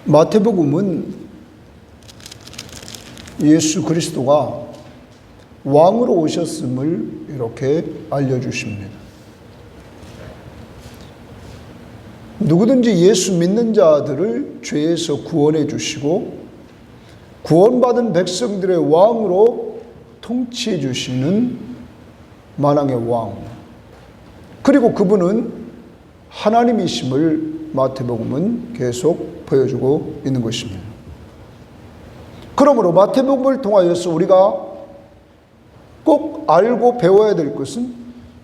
마태복음은 예수 그리스도가 왕으로 오셨음을 이렇게 알려주십니다. 누구든지 예수 믿는 자들을 죄에서 구원해 주시고 구원받은 백성들의 왕으로 통치해 주시는 만왕의 왕, 그리고 그분은 하나님이심을 마태복음은 계속 보여주고 있는 것입니다. 그러므로 마태복음을 통하여서 우리가 꼭 알고 배워야 될 것은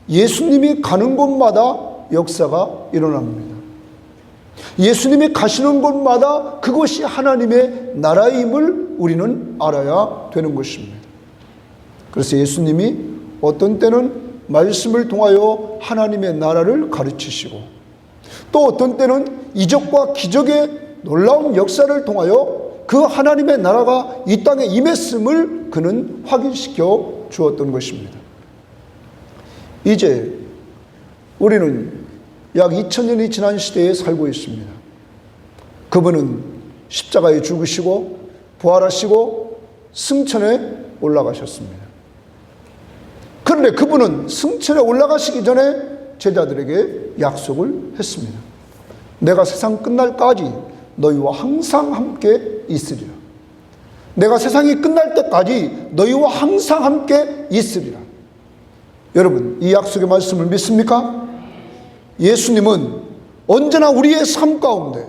예수님이 가는 곳마다 역사가 일어납니다. 예수님이 가시는 곳마다 그것이 하나님의 나라임을 우리는 알아야 되는 것입니다. 그래서 예수님이 어떤 때는 말씀을 통하여 하나님의 나라를 가르치시고, 또 어떤 때는 이적과 기적의 놀라운 역사를 통하여 그 하나님의 나라가 이 땅에 임했음을 그는 확인시켜 주었던 것입니다. 이제 우리는 약 2000년이 지난 시대에 살고 있습니다. 그분은 십자가에 죽으시고 부활하시고 승천에 올라가셨습니다. 그런데 그분은 승천에 올라가시기 전에 제자들에게 약속을 했습니다. 내가 세상 끝날까지 너희와 항상 함께 있으리라. 내가 세상이 끝날 때까지 너희와 항상 함께 있으리라. 여러분, 이 약속의 말씀을 믿습니까? 예수님은 언제나 우리의 삶 가운데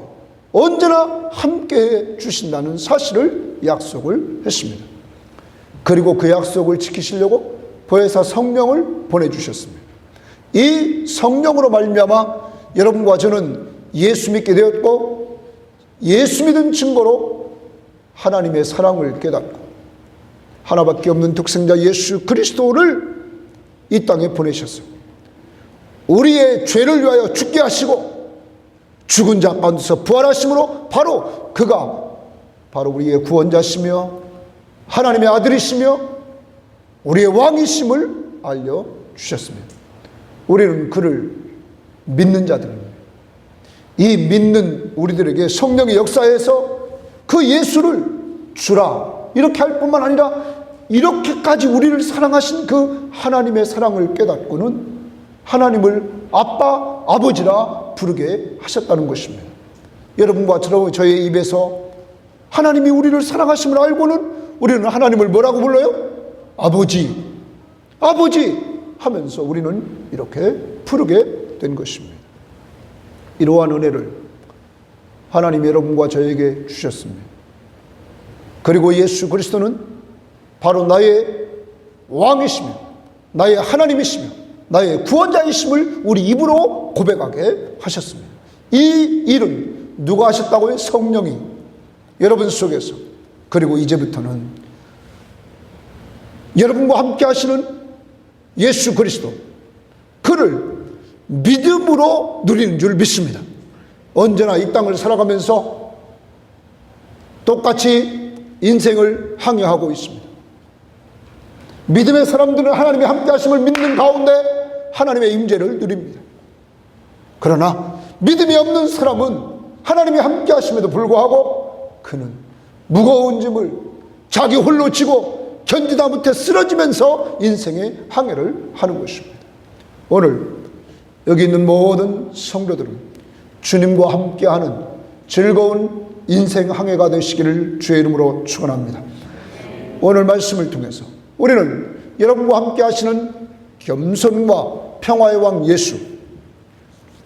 언제나 함께해 주신다는 사실을 약속을 했습니다. 그리고 그 약속을 지키시려고 보혜사 성령을 보내주셨습니다. 이 성령으로 말미암아 여러분과 저는 예수 믿게 되었고, 예수 믿은 증거로 하나님의 사랑을 깨닫고 하나밖에 없는 독생자 예수 그리스도를 이 땅에 보내셨어요. 우리의 죄를 위하여 죽게 하시고 죽은 자 가운데서 부활하심으로 바로 그가 바로 우리의 구원자시며 하나님의 아들이시며 우리의 왕이심을 알려주셨습니다. 우리는 그를 믿는 자들입니다. 이 믿는 우리들에게 성령의 역사에서 그 예수를 주라 이렇게 할 뿐만 아니라 이렇게까지 우리를 사랑하신 그 하나님의 사랑을 깨닫고는 하나님을 아빠, 아버지라 부르게 하셨다는 것입니다. 여러분과 저의 입에서 하나님이 우리를 사랑하심을 알고는 우리는 하나님을 뭐라고 불러요? 아버지, 아버지 하면서 우리는 이렇게 부르게 된 것입니다. 이러한 은혜를 하나님이 여러분과 저에게 주셨습니다. 그리고 예수 그리스도는 바로 나의 왕이시며 나의 하나님이시며 나의 구원자이심을 우리 입으로 고백하게 하셨습니다. 이 일은 누가 하셨다고요? 성령이 여러분 속에서. 그리고 이제부터는 여러분과 함께 하시는 예수 그리스도, 그를 믿음으로 누리는 줄 믿습니다. 언제나 이 땅을 살아가면서 똑같이 인생을 항해하고 있습니다. 믿음의 사람들은 하나님이 함께 하심을 믿는 가운데 하나님의 임재를 누립니다. 그러나 믿음이 없는 사람은 하나님이 함께 하심에도 불구하고 그는 무거운 짐을 자기 홀로 지고 견디다 못해 쓰러지면서 인생의 항해를 하는 것입니다. 오늘 여기 있는 모든 성도들은 주님과 함께하는 즐거운 인생 항해가 되시기를 주의 이름으로 축원합니다. 오늘 말씀을 통해서 우리는 여러분과 함께 하시는 겸손과 평화의 왕 예수,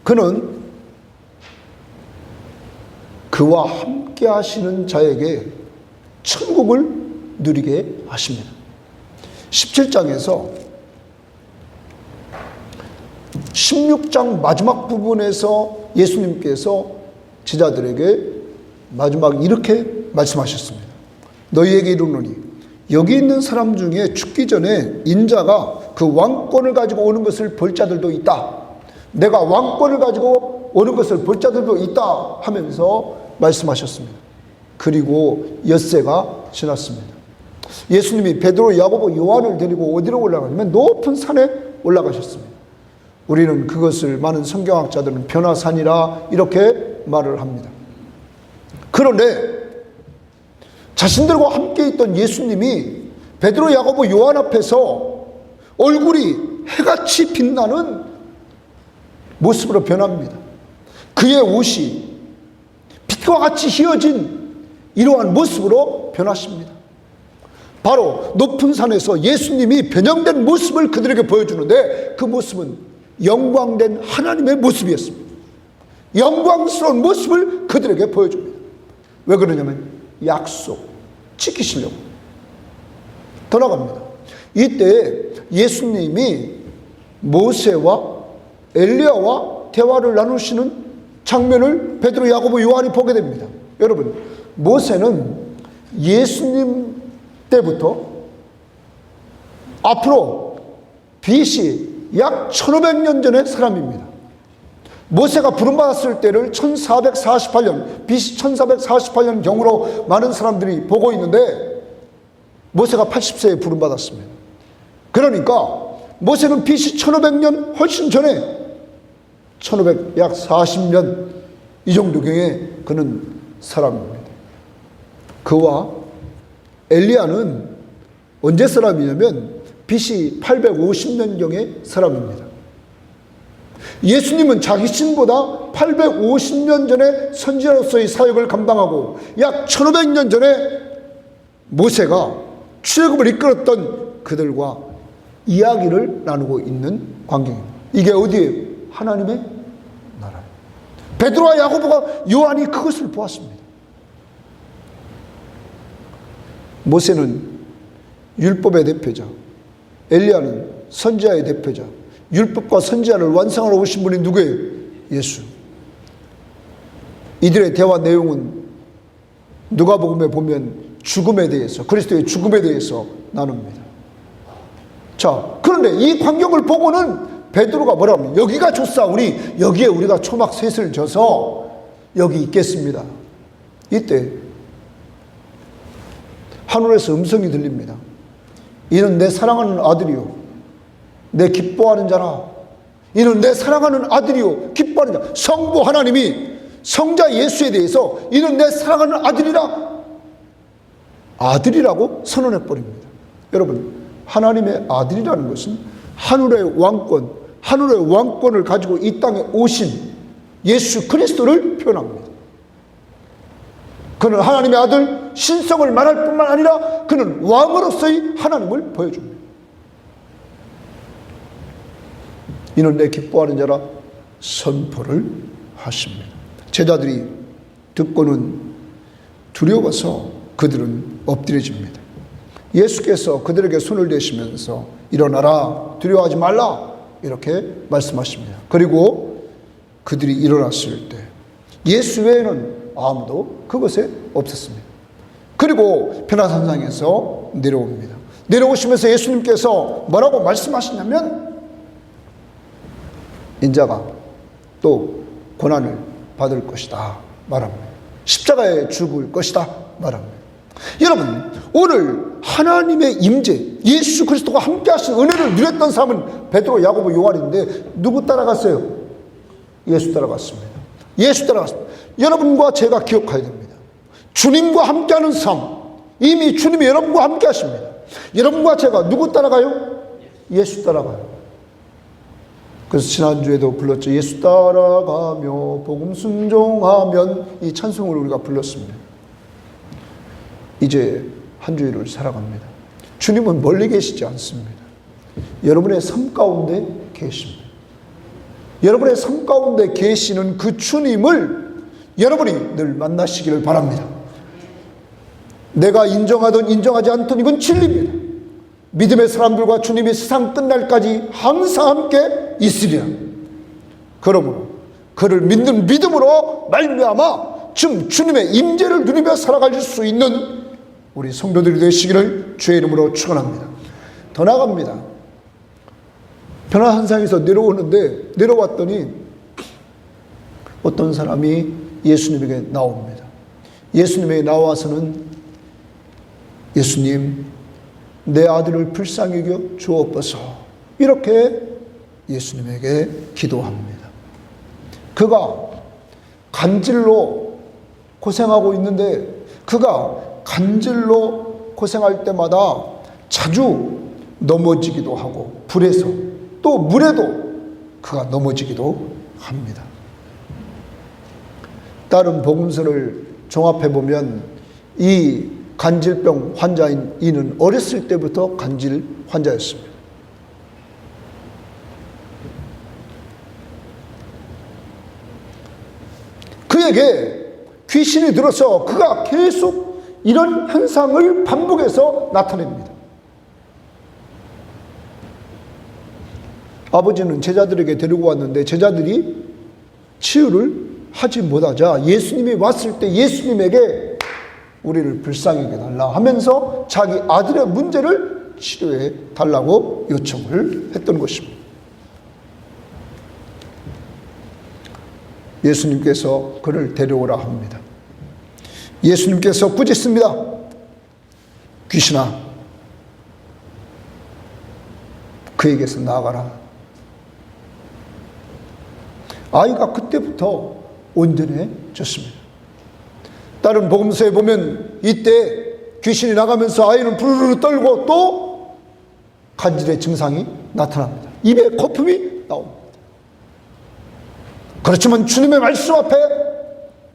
그는 그와 함께 하시는 자에게 천국을 누리게 하십니다. 17장에서 16장 마지막 부분에서 예수님께서 제자들에게 마지막 이렇게 말씀하셨습니다. 너희에게 이르노니 여기 있는 사람 중에 죽기 전에 인자가 그 왕권을 가지고 오는 것을 볼 자들도 있다. 내가 왕권을 가지고 오는 것을 볼 자들도 있다 하면서 말씀하셨습니다. 그리고 엿새가 지났습니다. 예수님이 베드로, 야고보, 요한을 데리고 어디로 올라가냐면 높은 산에 올라가셨습니다. 우리는 그것을 많은 성경학자들은 변화산이라 이렇게 말을 합니다. 그런데 자신들과 함께 있던 예수님이 베드로, 야고보, 요한 앞에서 얼굴이 해같이 빛나는 모습으로 변합니다. 그의 옷이 빛과 같이 휘어진 이러한 모습으로 변하십니다. 바로 높은 산에서 예수님이 변형된 모습을 그들에게 보여주는데, 그 모습은 영광된 하나님의 모습이었습니다. 영광스러운 모습을 그들에게 보여줍니다. 왜 그러냐면 약속 지키시려고. 더 나갑니다. 이때 예수님이 모세와 엘리야와 대화를 나누시는 장면을 베드로, 야고보, 요한이 보게 됩니다. 여러분, 모세는 예수님 때부터 앞으로 BC 약 1500년 전의 사람입니다. 모세가 부름받았을 때를 1448년, BC 1448년 경으로 많은 사람들이 보고 있는데, 모세가 80세에 부름받았습니다. 그러니까 모세는 BC 1500년 훨씬 전에, 1500, 약 40년 이 정도경에 그는 사람입니다. 그와 엘리야는 언제 사람이냐면 BC 850년경의 사람입니다. 예수님은 자기 신보다 850년 전에 선지자로서의 사역을 감당하고 약 1500년 전에 모세가 출애굽을 이끌었던 그들과 이야기를 나누고 있는 광경입니다. 이게 어디예요? 하나님의 나라예요. 베드로와 야고보가, 요한이 그것을 보았습니다. 모세는 율법의 대표자, 엘리야는 선지자의 대표자. 율법과 선지자를 완성하러 오신 분이 누구예요? 예수. 이들의 대화 내용은 누가복음에 보면 죽음에 대해서, 그리스도의 죽음에 대해서 나눕니다. 자, 그런데 이 광경을 보고는 베드로가 뭐라고 합니까? 여기가 좋사. 여기에 우리가 초막 셋을 져서 여기 있겠습니다. 이때 하늘에서 음성이 들립니다. 이는 내 사랑하는 아들이요 내 기뻐하는 자라. 이는 내 사랑하는 아들이요 기뻐하는 자. 성부 하나님이 성자 예수에 대해서 이는 내 사랑하는 아들이라, 아들이라고 선언해 버립니다. 여러분, 하나님의 아들이라는 것은 하늘의 왕권, 하늘의 왕권을 가지고 이 땅에 오신 예수 그리스도를 표현합니다. 그는 하나님의 아들, 신성을 말할 뿐만 아니라 그는 왕으로서의 하나님을 보여줍니다. 이는 내 기뻐하는 자라 선포를 하십니다. 제자들이 듣고는 두려워서 그들은 엎드려집니다. 예수께서 그들에게 손을 대시면서 일어나라, 두려워하지 말라, 이렇게 말씀하십니다. 그리고 그들이 일어났을 때 예수 외에는 아무도 그곳에 없었습니다. 그리고 변화산상에서 내려옵니다. 내려오시면서 예수님께서 뭐라고 말씀하시냐면, 인자가 또 고난을 받을 것이다 말합니다. 십자가에 죽을 것이다 말합니다. 여러분, 오늘 하나님의 임재, 예수 그리스도가 함께 하신 은혜를 누렸던 사람은 베드로, 야고보, 요한인데 누구 따라갔어요? 예수 따라갔습니다. 예수 따라갔습니다. 여러분과 제가 기억해야 됩니다. 주님과 함께하는 삶, 이미 주님이 여러분과 함께 하십니다. 여러분과 제가 누구 따라가요? 예수 따라가요. 그래서 지난주에도 불렀죠. 예수 따라가며 복음 순종하면, 이 찬송을 우리가 불렀습니다. 이제 한 주일을 살아갑니다. 주님은 멀리 계시지 않습니다. 여러분의 삶 가운데 계십니다. 여러분의 삶 가운데 계시는 그 주님을 여러분이 늘 만나시기를 바랍니다. 내가 인정하든 인정하지 않든 이건 진리입니다. 믿음의 사람들과 주님이 세상 끝날까지 항상 함께 있으리라. 그러므로 그를 믿는 믿음으로 말미암아 주님의 임재를 누리며 살아갈 수 있는 우리 성도들이 되시기를 주의 이름으로 축원합니다. 더 나아갑니다. 변화산상에서 내려오는데, 내려왔더니 어떤 사람이 예수님에게 나옵니다. 예수님에게 나와서는, 예수님, 내 아들을 불쌍히 여겨 주옵소서, 이렇게 예수님에게 기도합니다. 그가 간질로 고생하고 있는데 그가 간질로 고생할 때마다 자주 넘어지기도 하고 불에서 또 물에도 그가 넘어지기도 합니다. 다른 복음서를 종합해보면 이 간질병 환자인 이는 어렸을 때부터 간질 환자였습니다. 그에게 귀신이 들어서 그가 계속 이런 현상을 반복해서 나타냅니다. 아버지는 제자들에게 데리고 왔는데 제자들이 치유를 하지 못하자 예수님이 왔을 때 예수님에게 우리를 불쌍히 여겨달라 하면서 자기 아들의 문제를 치료해 달라고 요청을 했던 것입니다. 예수님께서 그를 데려오라 합니다. 예수님께서 꾸짖습니다. 귀신아, 그에게서 나가라. 아이가 그때부터 온전해졌습니다. 다른 복음서에 보면 이때 귀신이 나가면서 아이는 부르르 떨고 또 간질의 증상이 나타납니다. 입에 거품이 나옵니다. 그렇지만 주님의 말씀 앞에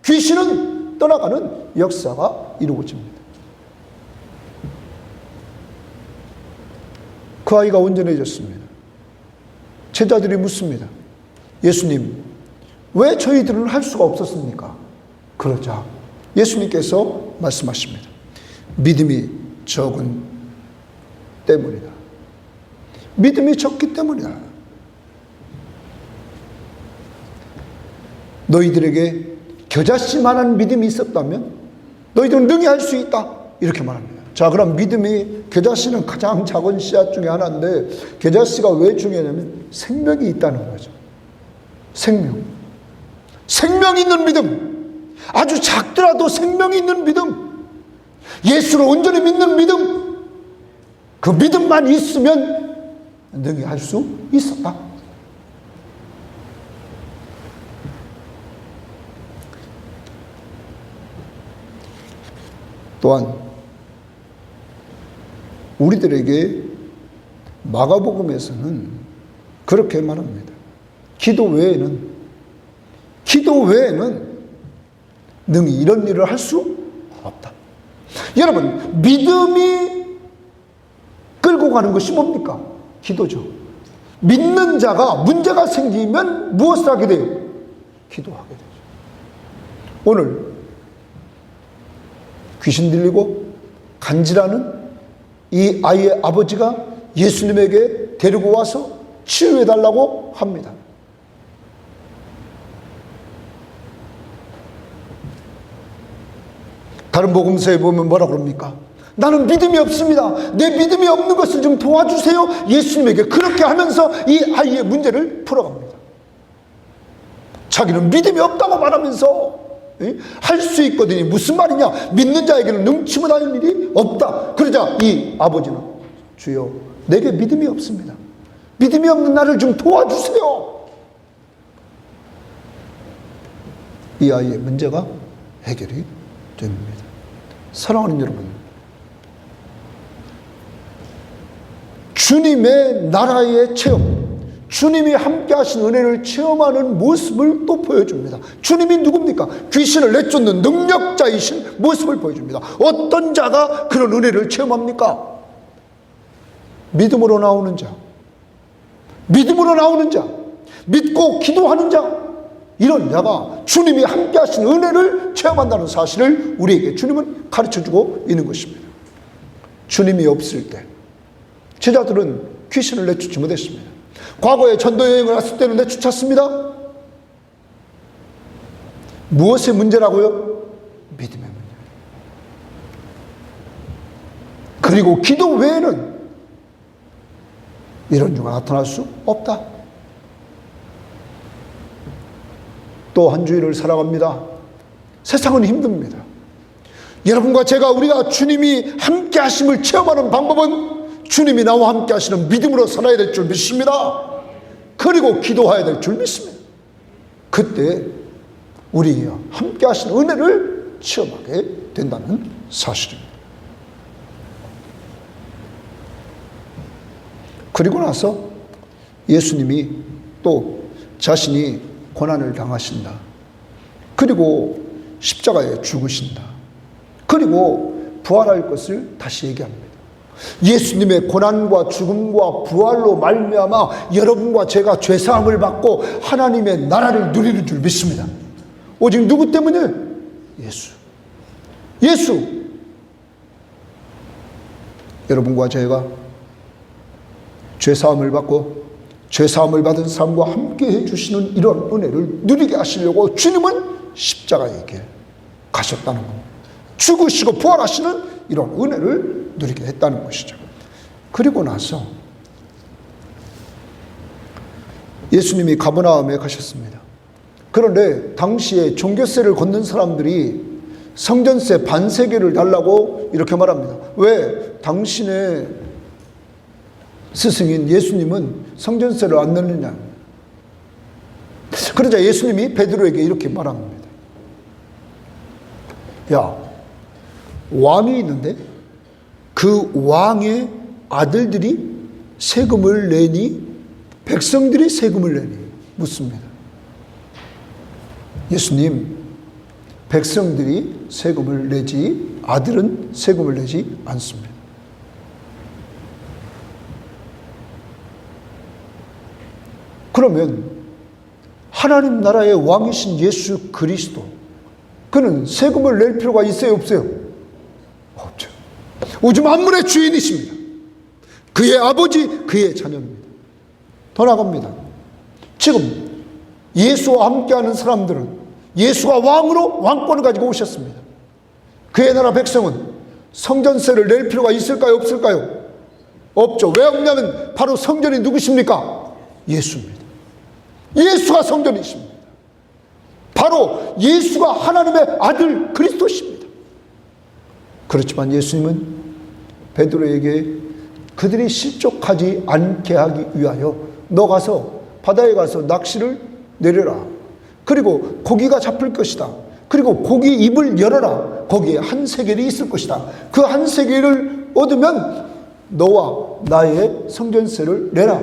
귀신은 떠나가는 역사가 이루어집니다. 그 아이가 온전해졌습니다. 제자들이 묻습니다. 예수님, 왜 저희들은 할 수가 없었습니까? 그러자 예수님께서 말씀하십니다. 믿음이 적은 때문이다. 믿음이 적기 때문이다. 너희들에게 겨자씨만한 믿음이 있었다면 너희들은 능히 할 수 있다. 이렇게 말합니다. 자, 그럼 믿음이, 겨자씨는 가장 작은 씨앗 중에 하나인데 겨자씨가 왜 중요하냐면 생명이 있다는 거죠. 생명 있는 믿음, 아주 작더라도 생명이 있는 믿음, 예수를 온전히 믿는 믿음, 그 믿음만 있으면 능히 할 수 있었다. 또한 우리들에게 마가복음에서는 그렇게 말합니다. 기도 외에는 능히 이런 일을 할 수 없다. 여러분, 믿음이 끌고 가는 것이 뭡니까? 기도죠. 믿는 자가 문제가 생기면 무엇을 하게 돼요? 기도하게 되죠. 오늘 귀신 들리고 간질하는 이 아이의 아버지가 예수님에게 데리고 와서 치유해달라고 합니다. 다른 복음서에 보면 뭐라 그럽니까? 나는 믿음이 없습니다. 내 믿음이 없는 것을 좀 도와주세요. 예수님에게 그렇게 하면서 이 아이의 문제를 풀어갑니다. 자기는 믿음이 없다고 말하면서 할 수 있거든요. 무슨 말이냐? 믿는 자에게는 능치 못할 일이 없다. 그러자 이 아버지는 주여, 내게 믿음이 없습니다. 믿음이 없는 나를 좀 도와주세요. 이 아이의 문제가 해결이 됩니다. 사랑하는 여러분, 주님의 나라의 체험, 주님이 함께 하신 은혜를 체험하는 모습을 또 보여줍니다. 주님이 누굽니까? 귀신을 내쫓는 능력자이신 모습을 보여줍니다. 어떤 자가 그런 은혜를 체험합니까? 믿음으로 나오는 자, 믿고 기도하는 자, 이런 자가 주님이 함께 하신 은혜를 체험한다는 사실을 우리에게 주님은 가르쳐주고 있는 것입니다. 주님이 없을 때 제자들은 귀신을 내쫓지 못했습니다. 과거에 전도여행을 갔을 때는 내쫓았습니다. 무엇의 문제라고요? 믿음의 문제. 그리고 기도 외에는 이런 주가 나타날 수 없다. 또 한 주일을 살아갑니다. 세상은 힘듭니다. 여러분과 제가, 우리가 주님이 함께 하심을 체험하는 방법은 주님이 나와 함께 하시는 믿음으로 살아야 될 줄 믿습니다. 그리고 기도해야 될 줄 믿습니다. 그때 우리 함께 하시는 은혜를 체험하게 된다는 사실입니다. 그리고 나서 예수님이 또 자신이 고난을 당하신다. 그리고 십자가에 죽으신다. 그리고 부활할 것을 다시 얘기합니다. 예수님의 고난과 죽음과 부활로 말미암아 여러분과 제가 죄사함을 받고 하나님의 나라를 누리는 줄 믿습니다. 오직 누구 때문에? 예수. 여러분과 제가 죄사함을 받고 죄사함을 받은 사람과 함께 해주시는 이런 은혜를 누리게 하시려고 주님은 십자가의 길 가셨다는 겁니다. 죽으시고 부활하시는 이런 은혜를 누리게 했다는 것이죠. 그리고 나서 예수님이 가버나움에 가셨습니다. 그런데 당시에 종교세를 걷는 사람들이 성전세 반세계를 달라고 이렇게 말합니다. 왜 당신의 스승인 예수님은 성전세를 안 넣느냐. 그러자 예수님이 베드로에게 이렇게 말합니다. 야, 왕이 있는데 그 왕의 아들들이 세금을 내니 백성들이 세금을 내니 묻습니다. 예수님, 백성들이 세금을 내지 아들은 세금을 내지 않습니다. 그러면 하나님 나라의 왕이신 예수 그리스도, 그는 세금을 낼 필요가 있어요, 없어요? 없죠. 우주 만물의 주인이십니다. 그의 아버지, 그의 자녀입니다. 더 나갑니다. 지금 예수와 함께하는 사람들은 예수가 왕으로 왕권을 가지고 오셨습니다. 그의 나라 백성은 성전세를 낼 필요가 있을까요, 없을까요? 없죠. 왜 없냐면 바로 성전이 누구십니까? 예수입니다. 예수가 성전이십니다. 바로 예수가 하나님의 아들 그리스도십니다. 그렇지만 예수님은 베드로에게 그들이 실족하지 않게 하기 위하여 너 가서 바다에 가서 낚시를 내려라. 그리고 고기가 잡힐 것이다. 그리고 고기 입을 열어라. 거기에 한 세겔이 있을 것이다. 그 한 세겔을 얻으면 너와 나의 성전세를 내라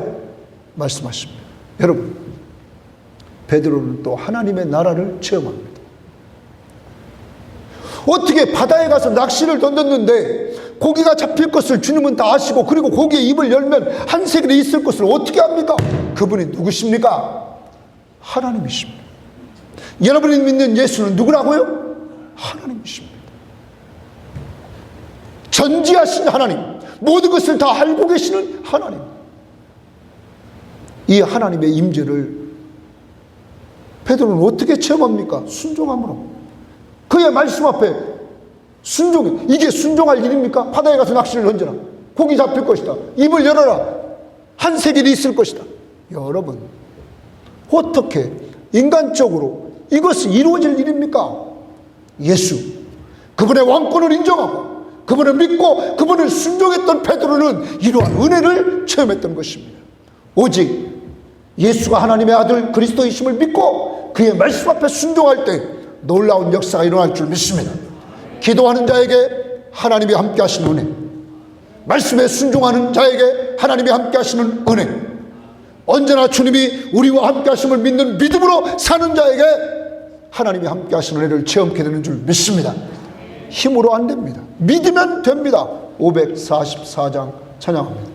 말씀하십니다. 여러분, 베드로는 또 하나님의 나라를 체험합니다. 어떻게 바다에 가서 낚시를 던졌는데 고기가 잡힐 것을 주님은 다 아시고, 그리고 고기에 입을 열면 한 세겔이 있을 것을 어떻게 합니까? 그분이 누구십니까? 하나님이십니다. 여러분이 믿는 예수는 누구라고요? 하나님이십니다. 전지하신 하나님, 모든 것을 다 알고 계시는 하나님. 이 하나님의 임재를 베드로는 어떻게 체험합니까? 순종함으로. 그의 말씀 앞에 순종해. 이게 순종할 일입니까? 바다에 가서 낚시를 던져라. 고기 잡힐 것이다. 입을 열어라. 한 세겔이 있을 것이다. 여러분, 어떻게 인간적으로 이것이 이루어질 일입니까? 예수, 그분의 왕권을 인정하고 그분을 믿고 그분을 순종했던 베드로는 이러한 은혜를 체험했던 것입니다. 오직 예수가 하나님의 아들 그리스도이심을 믿고 그의 말씀 앞에 순종할 때 놀라운 역사가 일어날 줄 믿습니다. 기도하는 자에게 하나님이 함께 하시는 은혜, 말씀에 순종하는 자에게 하나님이 함께 하시는 은혜, 언제나 주님이 우리와 함께 하심을 믿는 믿음으로 사는 자에게 하나님이 함께 하시는 은혜를 체험하게 되는 줄 믿습니다. 힘으로 안 됩니다. 믿으면 됩니다. 544장 찬양합니다.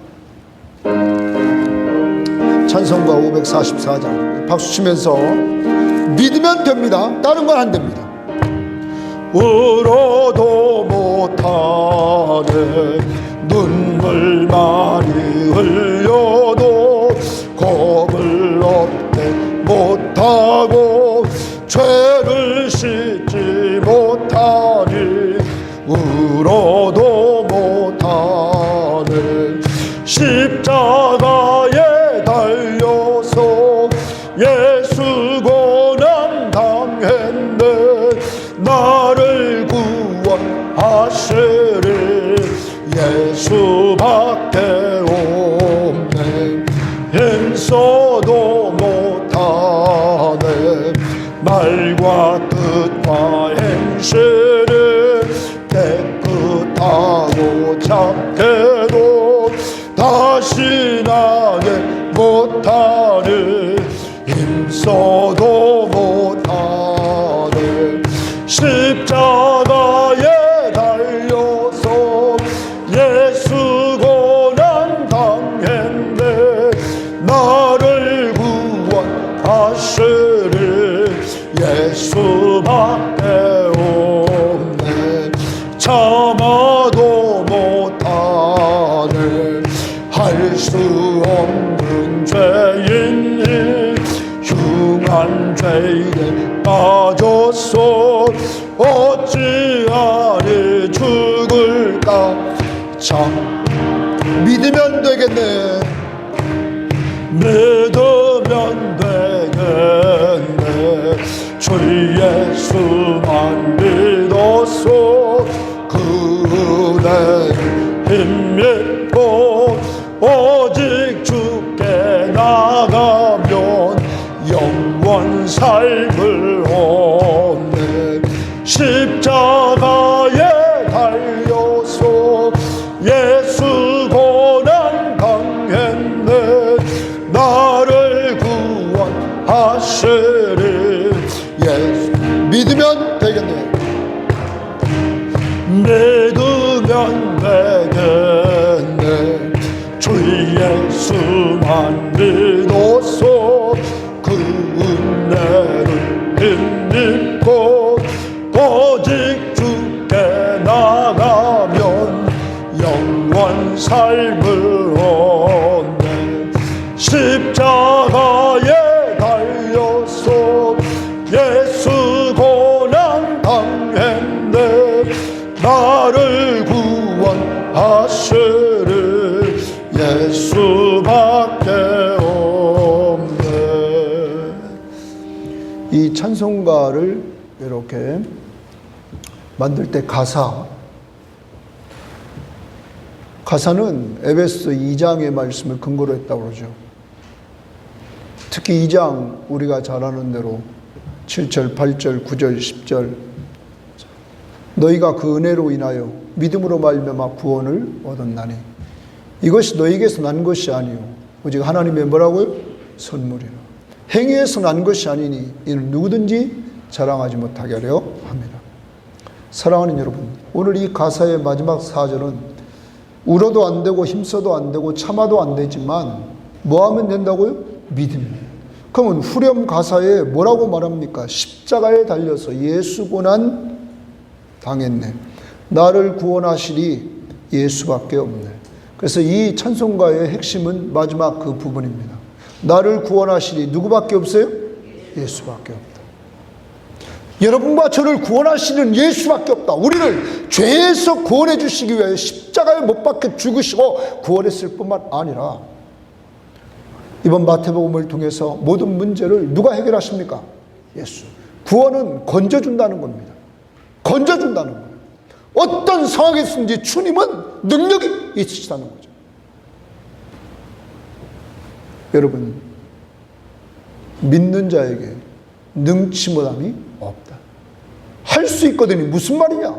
찬송가 544장 박수 치면서 믿으면 됩니다. 다른 건 안 됩니다. 울어도 못하네, 눈물 많이 흘려도 겁을 없대 못하고 죄를 씻지 못하니 울어도 못하네. 십자가에 달려서 예수 고난 당했네. 나를 구원하시리 예수밖에 없네. 힘써도 못하네. 말과 뜻과 행실 잡게도 다시 나게 못하네. 힘써도 못하네. 십자가에 달려서 예수 고난 당했네. 나를 구원하시리 예수밖에 없네. 참아도 못하네. 할 수 없는 죄인이 흉한 죄에 빠졌어. 어찌하리 죽을까. 자, 믿으면 되겠네. 믿으면 되겠네. 주 예수만 믿어서 그의 힘입고 오직 주께 나가면 영원 삶을 얻네. 십자가에 달려서 예수 고난 당했네. 나를 구원하시리 예수. 믿으면 되겠네. 믿으면 되겠네. 주 예수만 믿어서 그 은혜를 힘입고 오직 주께 나가면 영원 삶을 얻네. 십자가에 달려서 예수 고난 당했네. 나를 구원하시리 예수밖에 없네. 이 찬송가를 이렇게 만들 때 가사는 에베소 2장의 말씀을 근거로 했다고 그러죠. 특히 2장 우리가 잘 아는 대로 7절, 8절, 9절, 10절 너희가 그 은혜로 인하여 믿음으로 말미암아 구원을 얻었나니 이것이 너희에게서 난 것이 아니요 오직 하나님의 뭐라고요? 선물이라. 행위에서 난 것이 아니니 이는 누구든지 자랑하지 못하게 하려 합니다. 사랑하는 여러분, 오늘 이 가사의 마지막 4절은 울어도 안 되고 힘써도 안 되고 참아도 안 되지만 뭐 하면 된다고요? 믿음이에요. 그러면 후렴 가사에 뭐라고 말합니까? 십자가에 달려서 예수 고난 당했네. 나를 구원하시리 예수밖에 없네. 그래서 이 찬송가의 핵심은 마지막 그 부분입니다. 나를 구원하시리 누구밖에 없어요? 예수밖에 없다. 여러분과 저를 구원하시는 예수밖에 없다. 우리를 죄에서 구원해 주시기 위해 십자가에 못 박혀 죽으시고 구원했을 뿐만 아니라 이번 마태복음을 통해서 모든 문제를 누가 해결하십니까? 예수. 구원은 건져준다는 겁니다. 건져준다는 거예요. 어떤 상황에서든지 주님은 능력이 있으시다는 거죠. 여러분, 믿는 자에게 능치 못함이 없다. 할 수 있거든요. 무슨 말이냐?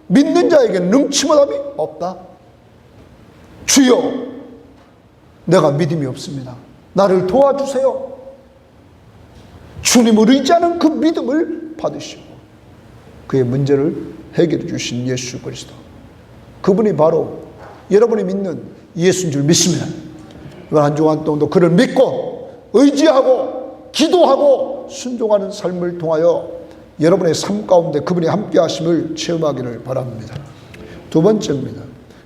믿는 자에게 능치 못함이 없다. 주여, 내가 믿음이 없습니다. 나를 도와주세요. 주님을 의지하는 그 믿음을 받으시고 그의 문제를 해결해 주신 예수 그리스도, 그분이 바로 여러분이 믿는 예수인 줄 믿습니다. 이번 한 주간 동안도 그를 믿고 의지하고 기도하고 순종하는 삶을 통하여 여러분의 삶 가운데 그분이 함께 하심을 체험하기를 바랍니다. 두 번째입니다.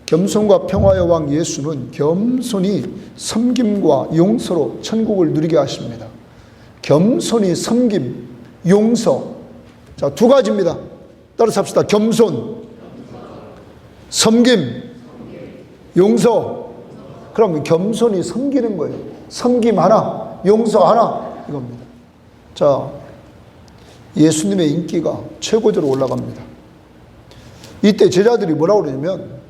겸손과 평화의 왕 예수는 겸손히 섬김과 용서로 천국을 누리게 하십니다. 겸손히 섬김, 용서. 자, 두 가지입니다. 따라서 합시다. 겸손, 섬김, 용서. 그러면 겸손히 섬기는 거예요. 섬김 하나, 용서 하나, 이겁니다. 자, 예수님의 인기가 최고조로 올라갑니다. 이때 제자들이 뭐라고 그러냐면,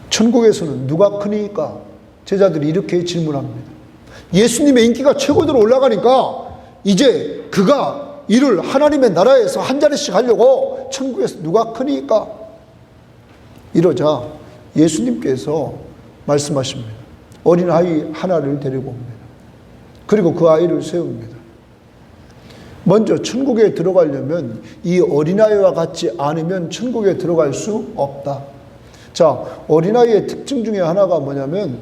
천국에서는 누가 크니까? 제자들이 이렇게 질문합니다. 예수님의 인기가 최고조로 올라가니까 이제 그가 이를 하나님의 나라에서 한 자리씩 하려고 천국에서 누가 크니까? 이러자 예수님께서 말씀하십니다. 어린아이 하나를 데리고 옵니다. 그리고 그 아이를 세웁니다. 먼저 천국에 들어가려면 이 어린아이와 같지 않으면 천국에 들어갈 수 없다. 자, 어린아이의 특징 중에 하나가 뭐냐면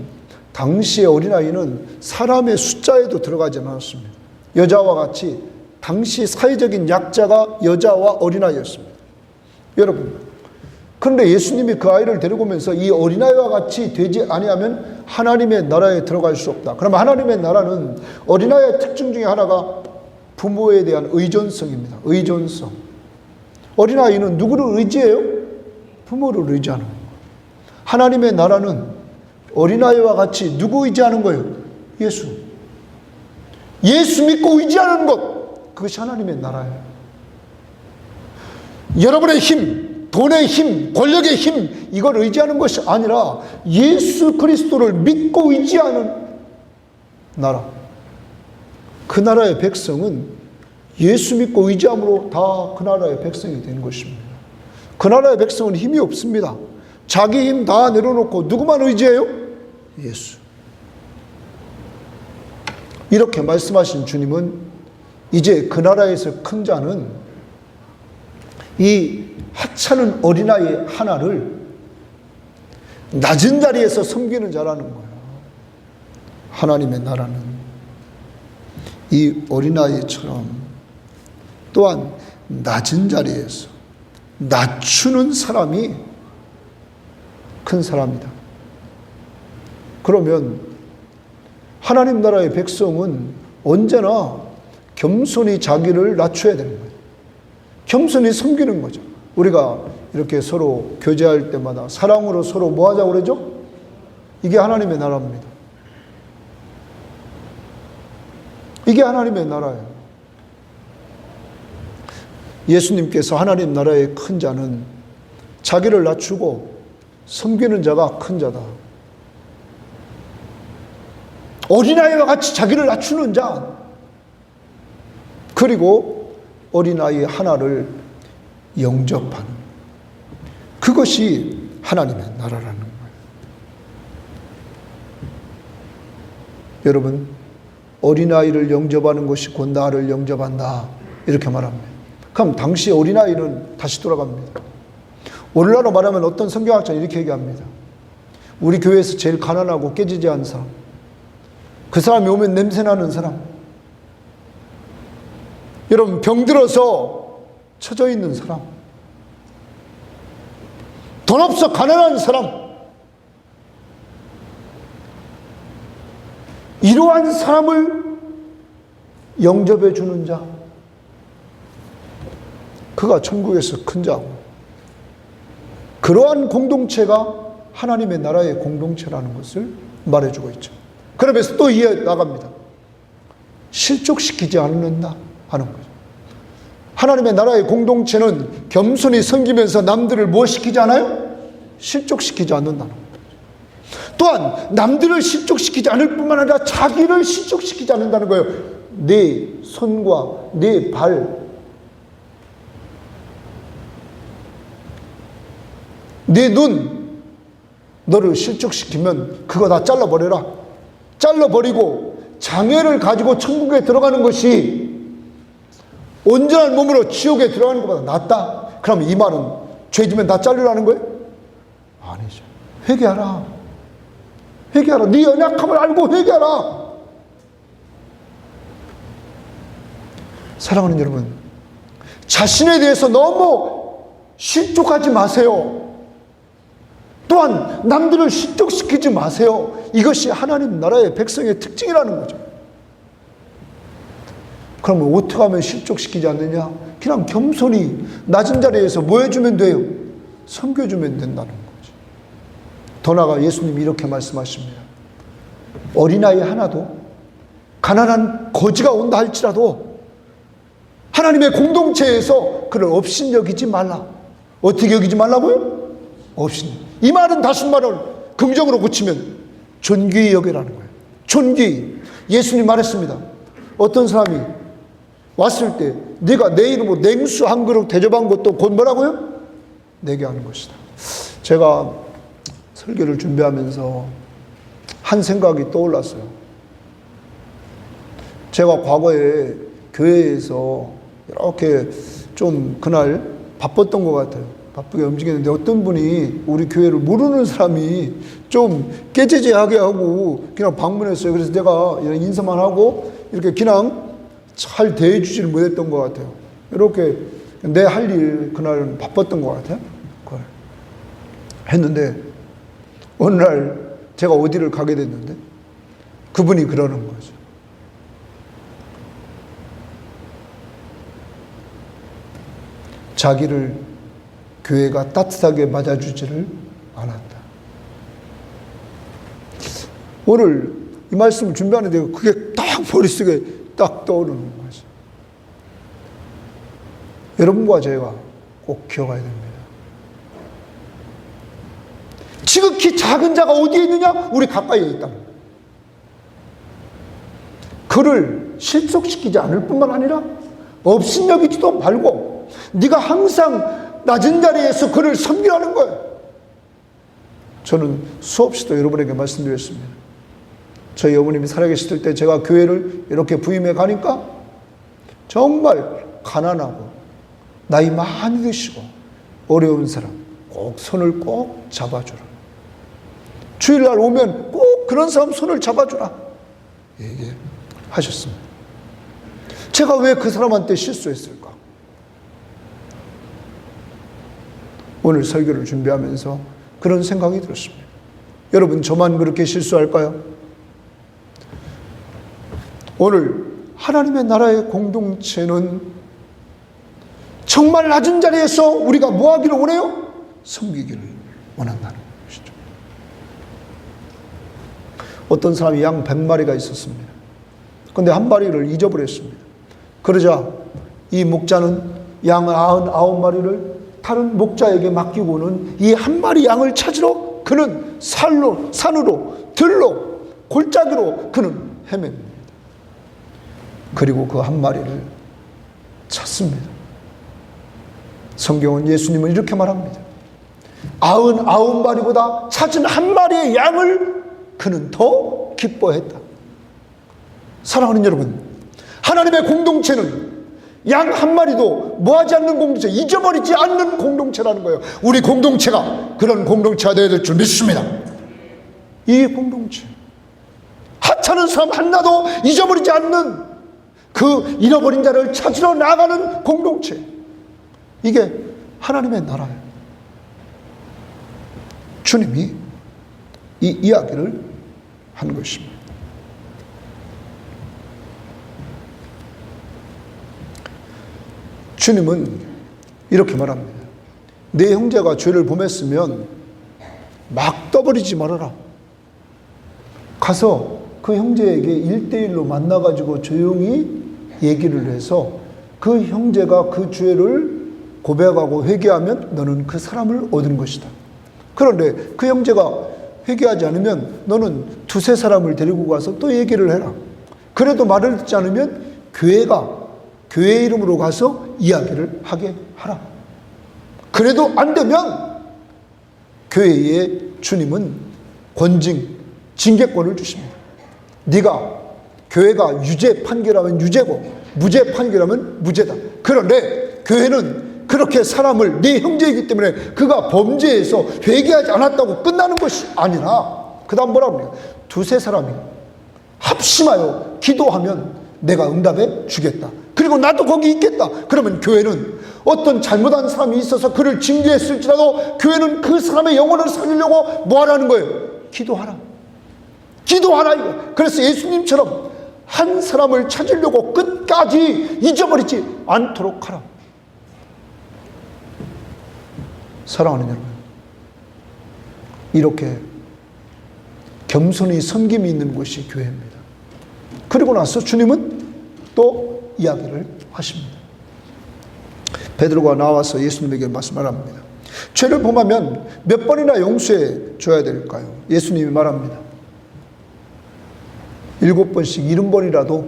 당시의 어린아이는 사람의 숫자에도 들어가지 않았습니다. 여자와 같이 당시 사회적인 약자가 여자와 어린아이였습니다. 여러분, 그런데 예수님이 그 아이를 데리고 오면서 이 어린아이와 같이 되지 아니하면 하나님의 나라에 들어갈 수 없다. 그러면 하나님의 나라는 어린아이의 특징 중에 하나가 부모에 대한 의존성입니다. 의존성. 어린아이는 누구를 의지해요? 부모를 의지하는 거예요. 하나님의 나라는 어린아이와 같이 누구 의지하는 거예요? 예수. 예수 믿고 의지하는 것. 그것이 하나님의 나라예요. 여러분의 힘, 돈의 힘, 권력의 힘, 이걸 의지하는 것이 아니라 예수 그리스도를 믿고 의지하는 나라. 그 나라의 백성은 예수 믿고 의지함으로 다 그 나라의 백성이 된 것입니다. 그 나라의 백성은 힘이 없습니다. 자기 힘 다 내려놓고 누구만 의지해요? 예수. 이렇게 말씀하신 주님은 이제 그 나라에서 큰 자는 이 하찮은 어린아이 하나를 낮은 자리에서 섬기는 자라는 거예요. 하나님의 나라는 이 어린아이처럼 또한 낮은 자리에서 낮추는 사람이 큰 사람이다. 그러면 하나님 나라의 백성은 언제나 겸손히 자기를 낮춰야 되는 거예요. 겸손히 섬기는 거죠. 우리가 이렇게 서로 교제할 때마다 사랑으로 서로 뭐 하자고 그러죠? 이게 하나님의 나라입니다. 이게 하나님의 나라예요. 예수님께서 하나님 나라의 큰 자는 자기를 낮추고 섬기는 자가 큰 자다. 어린아이와 같이 자기를 낮추는 자, 그리고 어린아이 하나를 영접하는, 그것이 하나님의 나라라는 거예요. 여러분, 어린아이를 영접하는 것이 곧 나를 영접한다, 이렇게 말합니다. 그럼 당시 어린아이는 다시 돌아갑니다. 오늘날로 말하면 어떤 성경학자는 이렇게 얘기합니다. 우리 교회에서 제일 가난하고 깨지지 않은 사람, 그 사람이 오면 냄새나는 사람, 여러분 병들어서 처져 있는 사람, 돈 없어 가난한 사람, 이러한 사람을 영접해 주는 자, 그가 천국에서 큰 자고, 그러한 공동체가 하나님의 나라의 공동체라는 것을 말해주고 있죠. 그러면서 또 이어 나갑니다. 실족시키지 않는다 하는 거죠. 하나님의 나라의 공동체는 겸손히 섬기면서 남들을 뭐 시키지 않아요? 실족시키지 않는다는 거죠. 또한 남들을 실족시키지 않을 뿐만 아니라 자기를 실족시키지 않는다는 거예요. 내 손과 내 발, 내 눈, 너를 실족시키면 그거 다 잘라버려라. 잘라버리고 장애를 가지고 천국에 들어가는 것이 온전한 몸으로 지옥에 들어가는 것보다 낫다. 그럼 이 말은 죄지면 다 잘리라는 거예요? 아니죠. 회개하라. 회개하라. 네 연약함을 알고 회개하라. 사랑하는 여러분, 자신에 대해서 너무 실족하지 마세요. 또한 남들을 실족시키지 마세요. 이것이 하나님 나라의 백성의 특징이라는 거죠. 그러면 어떻게 하면 실족시키지 않느냐? 그냥 겸손히 낮은 자리에서 뭐 해주면 돼요? 섬겨주면 된다는 거죠. 더 나아가 예수님이 이렇게 말씀하십니다. 어린아이 하나도 가난한 거지가 온다 할지라도 하나님의 공동체에서 그를 업신여기지 말라. 어떻게 여기지 말라고요? 업신. 이 말은 다시 말을 긍정으로 고치면 존귀히 여기라는 거예요. 존귀히. 예수님 말했습니다. 어떤 사람이 왔을 때 네가 내 이름으로 냉수 한 그릇 대접한 것도 곧 뭐라고요? 내게 하는 것이다. 제가 설교를 준비하면서 한 생각이 떠올랐어요. 제가 과거에 교회에서 이렇게 좀 그날 바빴던 것 같아요. 바쁘게 움직였는데 어떤 분이 우리 교회를 모르는 사람이 좀 깨재재하게 하고 그냥 방문했어요. 그래서 내가 인사만 하고 이렇게 그냥 잘 대해주지를 못했던 것 같아요. 이렇게 내 할 일 그날 바빴던 것 같아요. 그걸 했는데 어느 날 제가 어디를 가게 됐는데 그분이 그러는 거죠. 자기를 교회가 따뜻하게 맞아주지를 않았다. 오늘 이 말씀을 준비하는데 그게 딱 머릿속에 딱 떠오르는 거죠. 여러분과 제가 꼭 기억해야 됩니다. 지극히 작은 자가 어디에 있느냐? 우리 가까이에 있다. 그를 실속시키지 않을 뿐만 아니라 업신여기지도 말고 네가 항상 낮은 자리에서 그를 섬기라는 거예요. 저는 수없이도 여러분에게 말씀드렸습니다. 저희 어머님이 살아계실 때 제가 교회를 이렇게 부임해 가니까 정말 가난하고 나이 많이 드시고 어려운 사람 꼭 손을 꼭 잡아주라. 주일날 오면 꼭 그런 사람 손을 잡아주라 얘기하셨습니다. 제가 왜 그 사람한테 실수했을까? 오늘 설교를 준비하면서 그런 생각이 들었습니다. 여러분, 저만 그렇게 실수할까요? 오늘 하나님의 나라의 공동체는 정말 낮은 자리에서 우리가 뭐 하기를 원해요? 섬기기를 원한다는 것이죠. 어떤 사람이 양 100마리가 있었습니다. 그런데 한 마리를 잊어버렸습니다. 그러자 이 목자는 양 99마리를 다른 목자에게 맡기고는 이 한 마리 양을 찾으러 그는 산으로 들로 골짜기로 그는 헤맵니다. 그리고 그 한 마리를 찾습니다. 성경은 예수님은 이렇게 말합니다. 99마리보다 찾은 한 마리의 양을 그는 더 기뻐했다. 사랑하는 여러분, 하나님의 공동체는 양 한 마리도 뭐하지 않는 공동체, 잊어버리지 않는 공동체라는 거예요. 우리 공동체가 그런 공동체가 되어야 될 줄 믿습니다. 이 공동체, 하찮은 사람 하나도 잊어버리지 않는 그 잃어버린 자를 찾으러 나가는 공동체, 이게 하나님의 나라예요. 주님이 이 이야기를 한 것입니다. 주님은 이렇게 말합니다. 내 형제가 죄를 범했으면 막 떠버리지 말아라. 가서 그 형제에게 1대1로 만나가지고 조용히 얘기를 해서 그 형제가 그 죄를 고백하고 회개하면 너는 그 사람을 얻은 것이다. 그런데 그 형제가 회개하지 않으면 너는 두세 사람을 데리고 가서 또 얘기를 해라. 그래도 말을 듣지 않으면 교회 이름으로 가서 이야기를 하게 하라. 그래도 안 되면 교회에 주님은 징계권을 주십니다. 네가 교회가 유죄 판결하면 유죄고 무죄 판결하면 무죄다. 그런데 교회는 그렇게 사람을 네 형제이기 때문에 그가 범죄해서 회개하지 않았다고 끝나는 것이 아니라 그 다음 뭐라고 해요? 두세 사람이 합심하여 기도하면 내가 응답해 주겠다. 그리고 나도 거기 있겠다. 그러면 교회는 어떤 잘못한 사람이 있어서 그를 징계했을지라도 교회는 그 사람의 영혼을 살리려고 뭐 하라는 거예요? 기도하라. 기도하라 이거. 그래서 예수님처럼 한 사람을 찾으려고 끝까지 잊어버리지 않도록 하라. 사랑하는 여러분, 이렇게 겸손히 섬김이 있는 곳이 교회입니다. 그리고 나서 주님은 또 이야기를 하십니다. 베드로가 나와서 예수님에게 말씀합니다. 죄를 범하면 몇 번이나 용서해 줘야 될까요? 예수님이 말합니다. 7번씩 70번이라도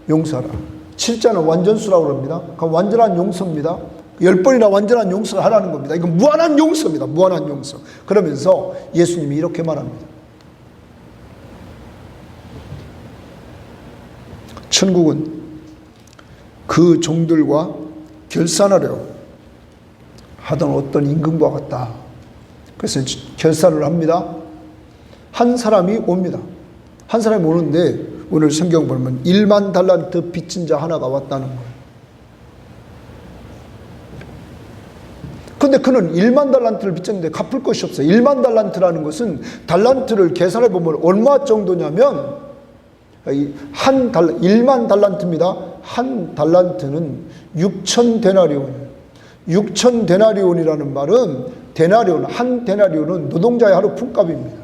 용서하라. 7자는 완전수라고 합니다. 그러니까 완전한 용서입니다. 10번이나 완전한 용서를 하라는 겁니다. 이건 무한한 용서입니다. 무한한 용서. 그러면서 예수님이 이렇게 말합니다. 천국은 그 종들과 결산하려 하던 어떤 임금과 같다. 그래서 결산을 합니다. 한 사람이 옵니다. 한 사람이 오는데 오늘 성경 보면 1만 달란트 빚진 자 하나가 왔다는 거예요. 근데 그는 1만 달란트를 빚졌는데 갚을 것이 없어요. 1만 달란트라는 것은 달란트를 계산해 보면 얼마 정도냐면 1만 달란트입니다. 한 달란트는 6천 데나리온이에요. 6천 데나리온이라는 말은 한 데나리온은 노동자의 하루 품값입니다.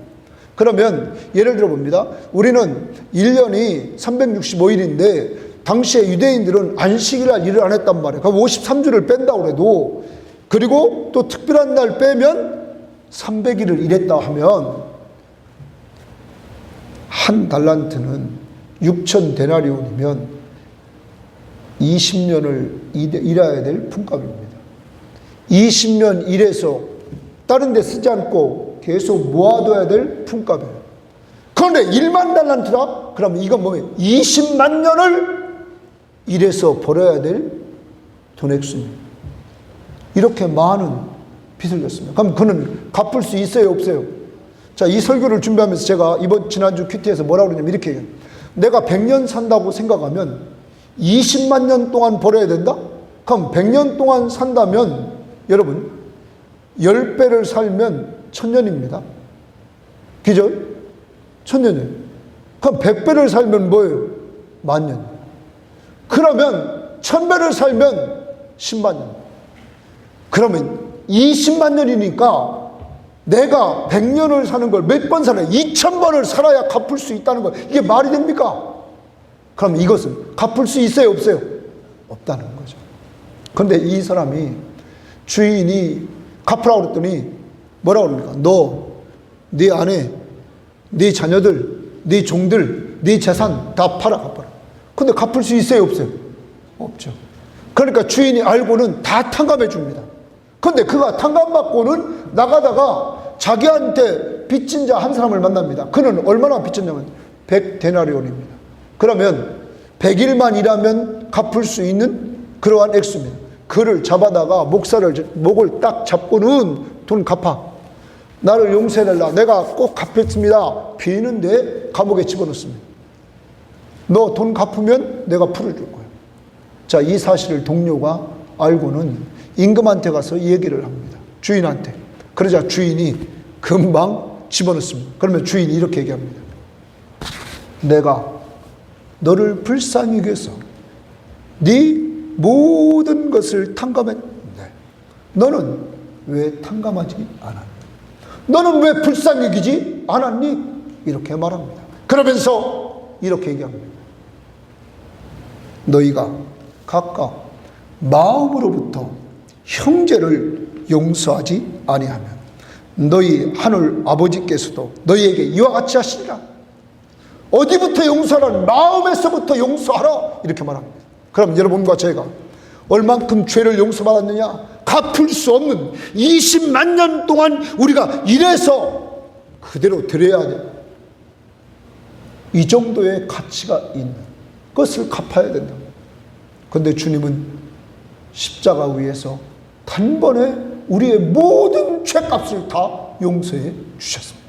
그러면 예를 들어 봅니다. 우리는 1년이 365일인데 당시에 유대인들은 안식일날 일을 안 했단 말이에요. 그럼 53주를 뺀다고 해도, 그리고 또 특별한 날 빼면 300일을 일했다 하면 한 달란트는 6천 데나리온이면 20년을 일해야 될 품값입니다. 20년 일해서 다른 데 쓰지 않고 계속 모아둬야 될 품값이에요. 그런데 1만 달란트다? 그럼 이건 뭐예요? 20만 년을 일해서 벌어야 될 돈 액수입니다. 이렇게 많은 빚을 졌습니다. 그럼 그는 갚을 수 있어요, 없어요? 자, 이 설교를 준비하면서 제가 지난주 큐티에서 뭐라고 그러냐면 이렇게 얘기해요. 내가 100년 산다고 생각하면 20만 년 동안 벌어야 된다? 그럼 100년 동안 산다면 여러분 10배를 살면 1000년입니다. 그죠? 1000년이에요. 그럼 100배를 살면 뭐예요? 만년. 그러면 1000배를 살면 10만 년. 그러면 20만 년이니까 내가 100년을 사는 걸 몇 번 살아야 2000번을 살아야 갚을 수 있다는 거, 이게 말이 됩니까? 그럼 이것은 갚을 수 있어요, 없어요? 없다는 거죠. 그런데 이 사람이 주인이 갚으라고 그랬더니 뭐라고 그럽니까? 너, 네 아내, 네 자녀들, 네 종들, 네 재산 다 팔아 갚아라. 근데 갚을 수 있어요, 없어요? 없죠. 그러니까 주인이 알고는 다 탕감해 줍니다. 근데 그가 탕감받고는 나가다가 자기한테 빚진 자 한 사람을 만납니다. 그는 얼마나 빚졌냐면 100데나리온입니다. 그러면 100일만 일하면 갚을 수 있는 그러한 액수입니다. 그를 잡아다가 목을 딱 잡고는 돈 갚아. 나를 용서해달라. 내가 꼭 갚겠습니다. 비는데 감옥에 집어넣습니다. 너 돈 갚으면 내가 풀어줄 거야. 자, 이 사실을 동료가 알고는 임금한테 가서 얘기를 합니다. 주인한테. 그러자 주인이 금방 집어넣습니다. 그러면 주인이 이렇게 얘기합니다. 내가 너를 불쌍히 여겨서 네 모든 것을 탕감했는데 너는 왜 탕감하지 않았니? 너는 왜 불쌍히 여기지 않았니? 이렇게 말합니다. 그러면서 이렇게 얘기합니다. 너희가 각각 마음으로부터 형제를 용서하지 아니하면 너희 하늘 아버지께서도 너희에게 이와 같이 하시리라. 어디부터 용서하라는? 마음에서부터 용서하라. 이렇게 말합니다. 그럼 여러분과 제가 얼만큼 죄를 용서받았느냐? 갚을 수 없는 20만 년 동안 우리가 일해서 그대로 드려야 돼. 이 정도의 가치가 있는 것을 갚아야 된다. 그런데 주님은 십자가 위에서 단번에 우리의 모든 죄값을 다 용서해 주셨습니다.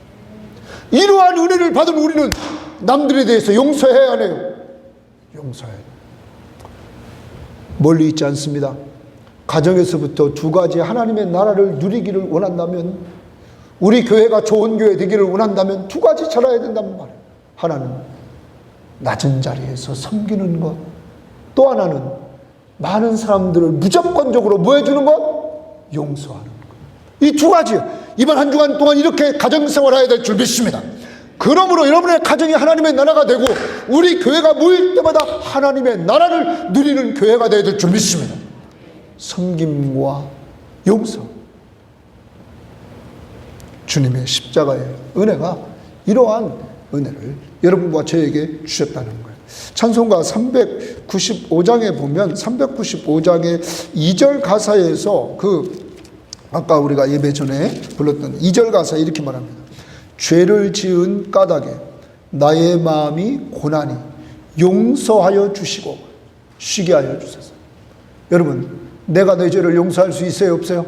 이러한 은혜를 받은 우리는 남들에 대해서 용서해야 하네요. 용서해야 돼요. 멀리 있지 않습니다. 가정에서부터 두 가지 하나님의 나라를 누리기를 원한다면, 우리 교회가 좋은 교회 되기를 원한다면 두 가지 잘해야 된단 말이에요. 하나는 낮은 자리에서 섬기는 것, 또 하나는 많은 사람들을 무조건적으로 뭐 해주는 것? 용서하는 것. 이 두 가지, 이번 한 주간 동안 이렇게 가정생활해야 될 줄 믿습니다. 그러므로 여러분의 가정이 하나님의 나라가 되고 우리 교회가 모일 때마다 하나님의 나라를 누리는 교회가 되어야 될 줄 믿습니다. 섬김과 용서. 주님의 십자가의 은혜가 이러한 은혜를 여러분과 저에게 주셨다는 거예요. 찬송가 395장에 보면 395장의 2절 가사에서 아까 우리가 예배 전에 불렀던 2절 가사 이렇게 말합니다. 죄를 지은 까닭에 나의 마음이 고나니 용서하여 주시고 쉬게 하여 주소서. 여러분, 내가 내 죄를 용서할 수 있어요, 없어요?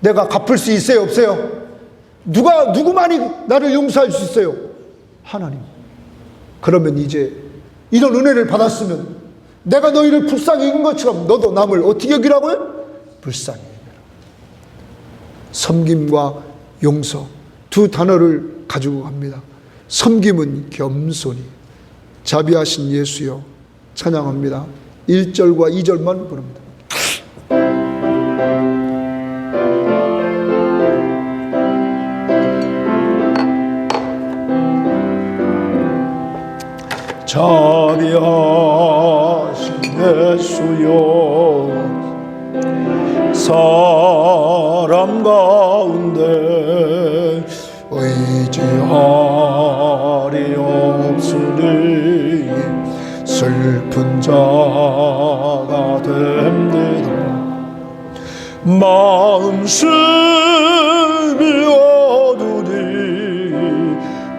내가 갚을 수 있어요, 없어요? 누구만이 나를 용서할 수 있어요? 하나님. 그러면 이제 이런 은혜를 받았으면 내가 너희를 불쌍히 여긴 것처럼 너도 남을 어떻게 여기라고요? 불쌍히 여기라. 섬김과 용서 두 단어를 가지고 갑니다. 섬김은 겸손히. 자비하신 예수여 찬양합니다. 1절과 2절만 부릅니다. 자비하신 예수여 사람 가운데 의지하리 없으니 슬픈 자가 됩니다. 마음 심히 어두니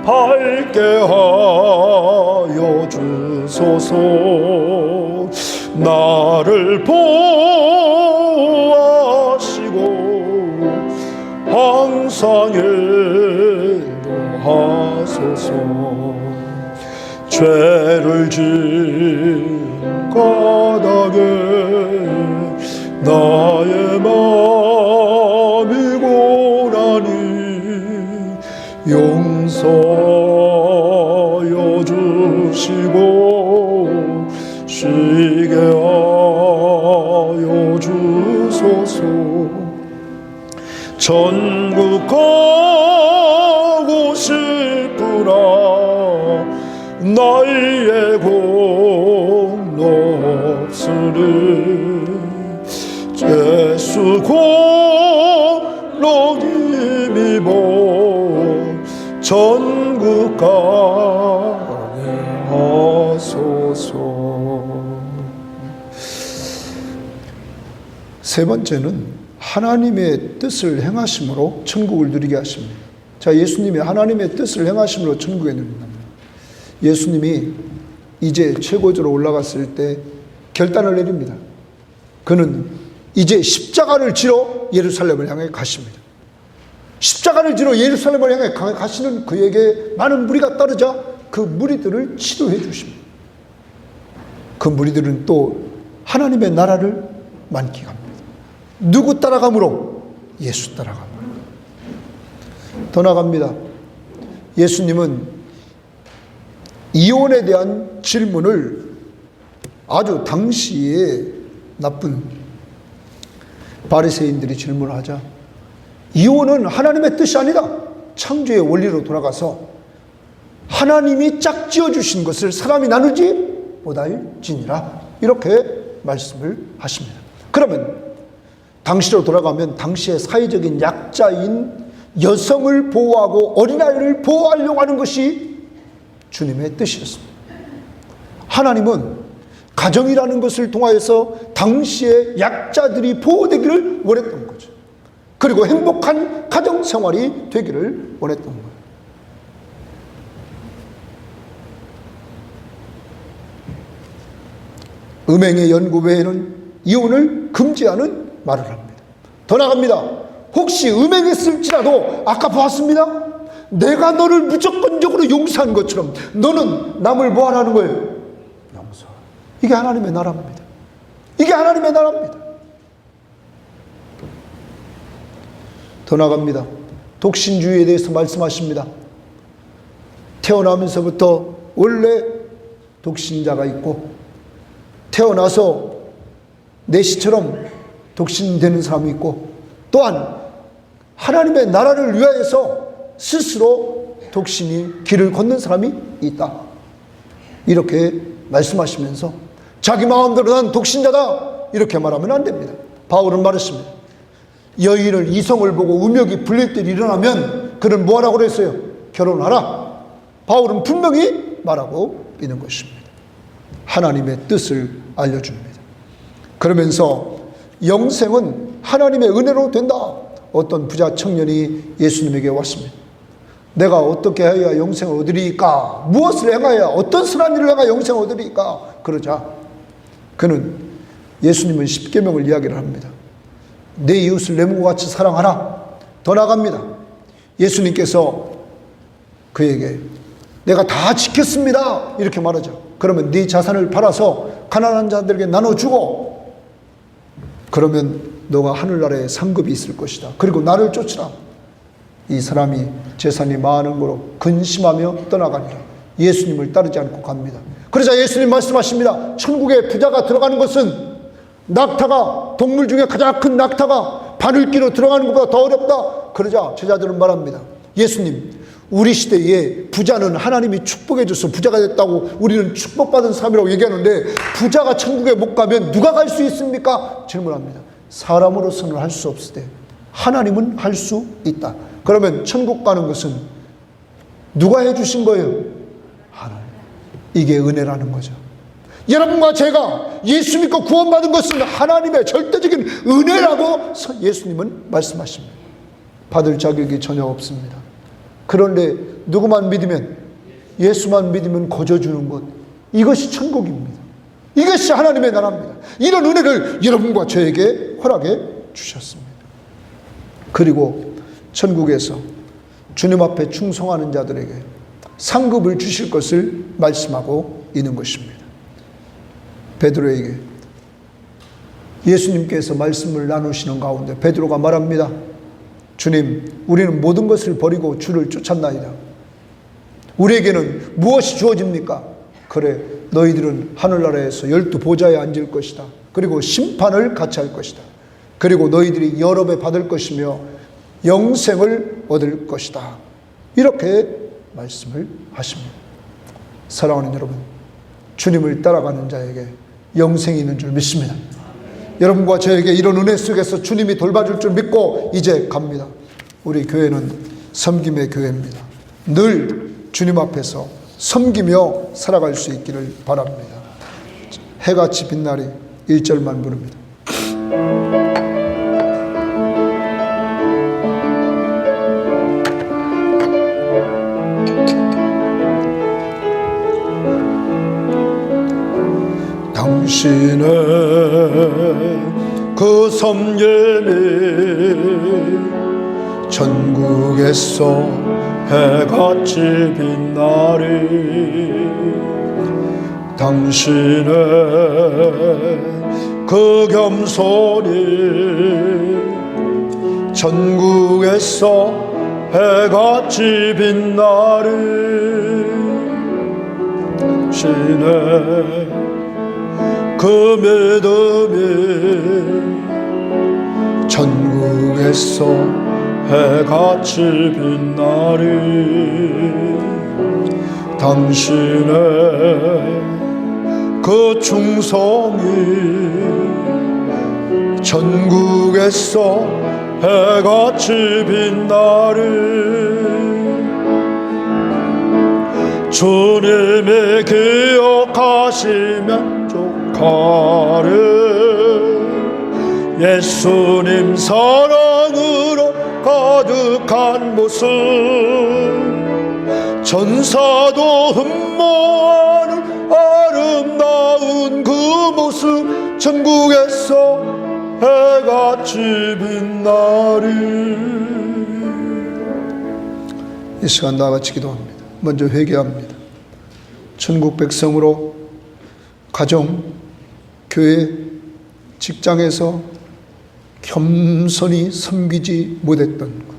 밝게 하여 주소서. 나를 보호하시고 항상 인도하소서. 죄를 지은 까닭에 나의 마음이 고나니 용서하여 주시고 쉬게 하여 주소서. 천국 가고 싶으나 나의 공로 없으니 예수 공로 힘입어 천국 가게 하소서. 세 번째는 하나님의 뜻을 행하심으로 천국을 누리게 하십니다. 자, 예수님이 하나님의 뜻을 행하심으로 천국에 누린답니다. 예수님이 이제 최고조로 올라갔을 때 결단을 내립니다. 그는 이제 십자가를 지러 예루살렘을 향해 가십니다. 십자가를 지러 예루살렘을 향해 가시는 그에게 많은 무리가 따르자 그 무리들을 치료해 주십니다. 그 무리들은 또 하나님의 나라를 만끽합니다. 누구 따라가므로? 예수 따라가므로. 더 나갑니다. 예수님은 이혼에 대한 질문을 아주 당시에 나쁜 바리새인들이 질문하자 이혼은 하나님의 뜻이 아니다. 창조의 원리로 돌아가서 하나님이 짝지어 주신 것을 사람이 나누지 못할지니라 이렇게 말씀을 하십니다. 그러면 당시로 돌아가면 당시의 사회적인 약자인 여성을 보호하고 어린아이를 보호하려고 하는 것이 주님의 뜻이었습니다. 하나님은 가정이라는 것을 통하여서 당시의 약자들이 보호되기를 원했던 거죠. 그리고 행복한 가정 생활이 되기를 원했던 거예요. 음행의 연구 외에는 이혼을 금지하는 말을 합니다. 더 나갑니다. 혹시 음행했을지라도 아까 보았습니다. 내가 너를 무조건적으로 용서한 것처럼 너는 남을 뭐 하라는 거예요? 용서. 이게 하나님의 나라입니다. 이게 하나님의 나라입니다. 더 나갑니다. 독신주의에 대해서 말씀하십니다. 태어나면서부터 원래 독신자가 있고 태어나서 내시처럼 독신되는 사람이 있고 또한 하나님의 나라를 위하여서 스스로 독신이 길을 걷는 사람이 있다. 이렇게 말씀하시면서 자기 마음대로 난 독신자다 이렇게 말하면 안 됩니다. 바울은 말했습니다. 여인을 이성을 보고 음욕이 불릴 때 일어나면 그는 뭐하라고 그랬어요? 결혼하라. 바울은 분명히 말하고 있는 것입니다. 하나님의 뜻을 알려줍니다. 그러면서 영생은 하나님의 은혜로 된다. 어떤 부자 청년이 예수님에게 왔습니다. 내가 어떻게 해야 영생을 얻으리까? 무엇을 행하여 어떤 선한 일을 행하여 영생을 얻으리까? 그러자 그는 예수님은 십계명을 이야기를 합니다. 내 이웃을 내 몸과 같이 사랑하라. 더 나갑니다. 예수님께서 그에게 내가 다 지켰습니다 이렇게 말하죠. 그러면 네 자산을 팔아서 가난한 자들에게 나눠주고 그러면 너가 하늘나라에 상급이 있을 것이다. 그리고 나를 쫓으라. 이 사람이 재산이 많은 거로 근심하며 떠나가니라. 예수님을 따르지 않고 갑니다. 그러자 예수님 말씀하십니다. 천국에 부자가 들어가는 것은 낙타가, 동물 중에 가장 큰 낙타가 바늘기로 들어가는 것보다 더 어렵다. 그러자 제자들은 말합니다. 예수님, 우리 시대에 부자는 하나님이 축복해 줘서 부자가 됐다고 우리는 축복받은 사람이라고 얘기하는데 부자가 천국에 못 가면 누가 갈 수 있습니까? 질문합니다. 사람으로서는 할 수 없을 때 하나님은 할 수 있다. 그러면 천국 가는 것은 누가 해주신 거예요? 하나님. 이게 은혜라는 거죠. 여러분과 제가 예수 믿고 구원받은 것은 하나님의 절대적인 은혜라고 예수님은 말씀하십니다. 받을 자격이 전혀 없습니다. 그런데 누구만 믿으면, 예수만 믿으면 거저주는 것, 이것이 천국입니다. 이것이 하나님의 나라입니다. 이런 은혜를 여러분과 저에게 허락해 주셨습니다. 그리고 천국에서 주님 앞에 충성하는 자들에게 상급을 주실 것을 말씀하고 있는 것입니다. 베드로에게 예수님께서 말씀을 나누시는 가운데 베드로가 말합니다. 주님, 우리는 모든 것을 버리고 주를 쫓았나이다. 우리에게는 무엇이 주어집니까? 그래, 너희들은 하늘나라에서 12보좌에 앉을 것이다. 그리고 심판을 같이 할 것이다. 그리고 너희들이 여러 배 받을 것이며 영생을 얻을 것이다. 이렇게 말씀을 하십니다. 사랑하는 여러분, 주님을 따라가는 자에게 영생이 있는 줄 믿습니다. 여러분과 저에게 이런 은혜 속에서 주님이 돌봐줄 줄 믿고 이제 갑니다. 우리 교회는 섬김의 교회입니다. 늘 주님 앞에서 섬기며 살아갈 수 있기를 바랍니다. 해같이 빛나리 1절만 부릅니다. 당신의 그 섬김이 천국에서 해같이 빛나리. 당신의 그 겸손이 천국에서 해같이 빛나리. 당신의 그 믿음이 천국에서 해같이 빛나리. 당신의 그 충성이 천국에서 해같이 빛나리. 주님이 기억하시면 예수님 사랑으로 가득한 모습, 천사도 흠모하는 아름다운 그 모습, 천국에서 해같이 빛나리. 이 시간 나같이 기도합니다. 먼저 회개합니다. 천국 백성으로 가정, 교회, 직장에서 겸손히 섬기지 못했던 것,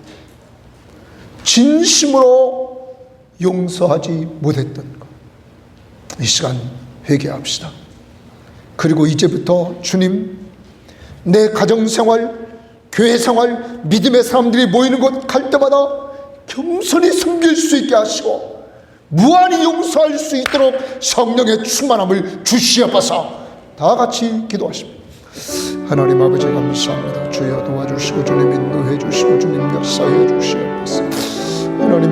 진심으로 용서하지 못했던 것, 이 시간 회개합시다. 그리고 이제부터 주님, 내 가정생활, 교회생활, 믿음의 사람들이 모이는 곳 갈 때마다 겸손히 섬길 수 있게 하시고 무한히 용서할 수 있도록 성령의 충만함을 주시옵소서. 다 같이 기도하십니다. 하나님 아버지 감사합니다. 주여 도와주시고 주님 인도해 주시고 주님 역사해 주시옵소서. 하나님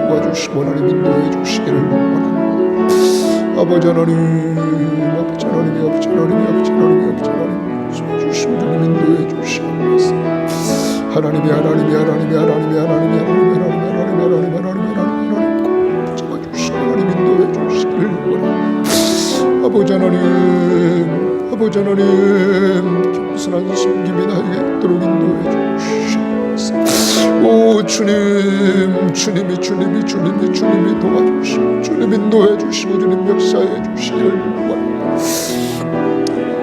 도와주시고 하나님 인도해 주시기를 원합니다. 아버지 하나님, 아버지 하나님, 아버지 하나님, 아버지 하나님, 아버지 하나님, 주시고 주님 인도해 주시옵소서. 하나님이 하나님이 하나님이 하나님이 하나님이 하나님이 하나님이 하나님이 하나님이 하나님이 잡아주시고 하나님 인도해 주시기를 원합니다. 아버지 하나님, 아버지 하나님, 겸손한 섬김이 나에게 있도록 인도해 주시옵소서. 오 주님, 주님이 주님이 주님이 주님이 도와주시고 주님 인도해 주시고 주님 역사해 주시기를 원합니다.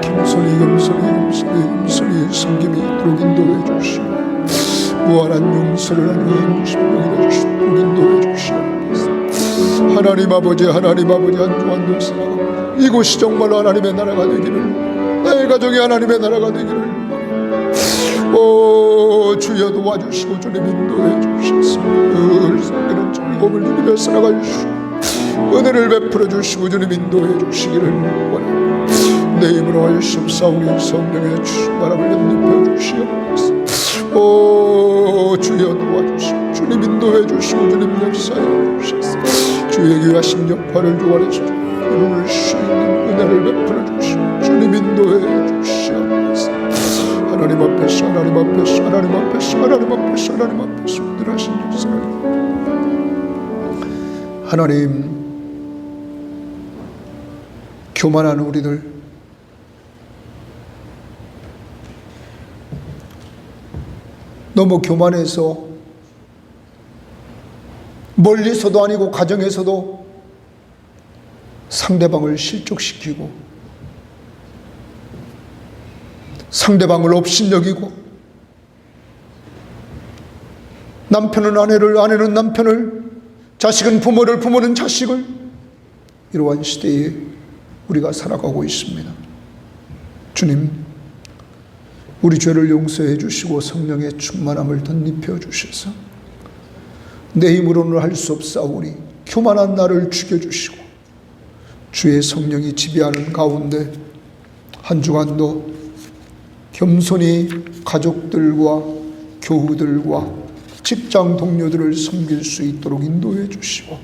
겸손히 겸손히 겸손히 겸손히 섬김이 있도록 인도해 주시고 무한한 용서를 하는 심령이 되시도록 인도해 주시옵소서. 하나님 아버지, 하나님 아버지, 한 주 한 주 살아갑니다. 이곳이 정말로 하나님의 나라가 되기를, 나의 가정이 하나님의 나라가 되기를 오 주여 도와주시고 주님 인도해 주셔서 늘 섬기는 즐거움을 누리며 살아갈 수 은혜를 베풀어 주시고 주님 인도해 주시기를 원합니다. 내 힘으로 할 수 없사오니 성령의 충만함을 연립해 주시옵소서. 오 주여 도와주시고 주님 인도해 주시고 주님 역사해 주셔서 주의 귀하신 역할을 주관해서 이룰 수 있는 은혜를 베풀어 주시고 주님 인도해 주시옵소서. 하나님 앞에서 하나님 앞에서 하나님 앞에서 하나님 앞에서 하나님 앞에서 은혜하신 역사를 하나님, 교만한 우리들 너무 교만해서 멀리서도 아니고 가정에서도 상대방을 실족시키고 상대방을 업신여기고 남편은 아내를, 아내는 남편을, 자식은 부모를, 부모는 자식을, 이러한 시대에 우리가 살아가고 있습니다. 주님, 우리 죄를 용서해 주시고 성령의 충만함을 덧입혀 주셔서 내 힘으로는 할 수 없사오니 교만한 나를 죽여주시고 주의 성령이 지배하는 가운데 한 주간도 겸손히 가족들과 교우들과 직장 동료들을 섬길 수 있도록 인도해 주시고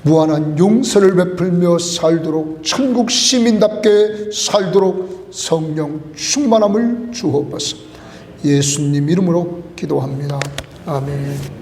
무한한 용서를 베풀며 살도록 천국 시민답게 살도록 성령 충만함을 주옵소서. 예수님 이름으로 기도합니다. 아멘.